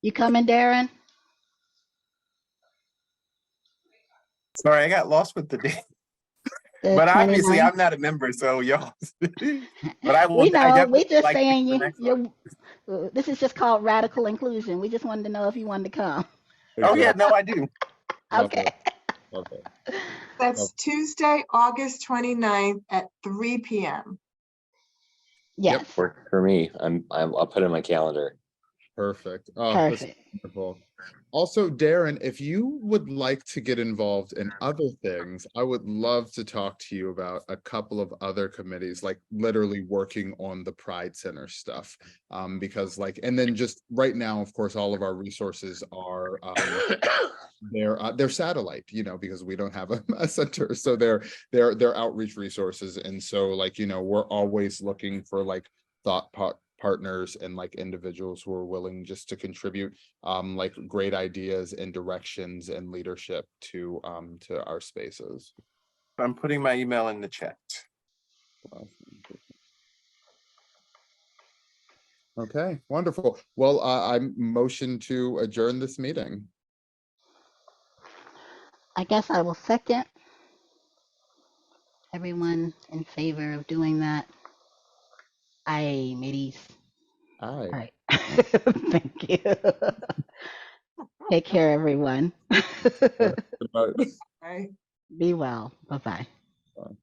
You coming, Darren? Sorry, I got lost with the day. The But obviously 29th? I'm not a member, so y'all. But I will. We I know. definitely We just like saying the you. next one. This is just called radical inclusion. We just wanted to know if you wanted to come. Oh, yeah, no, I do. Love Okay. it, love it. That's Tuesday, August 29th at 3 p.m. Yes. Work for me. I'll put it in my calendar. Perfect. Oh, that's Perfect. wonderful. Also, Darren, if you would like to get involved in other things, I would love to talk to you about a couple of other committees, like literally working on the Pride Center stuff. Because like, and then just right now, of course, all of our resources are they're satellite, you know, because we don't have a center. So they're outreach resources. And so like, you know, we're always looking for like partners and like individuals who are willing just to contribute like great ideas and directions and leadership to our spaces. I'm putting my email in the chat. Okay, wonderful. Well, I'm motion to adjourn this meeting. I guess I will second. Everyone in favor of doing that? Aye, mateys. Aye. All right. Thank you. Take care, everyone. Good night. Right? Be well. Bye-bye. Bye.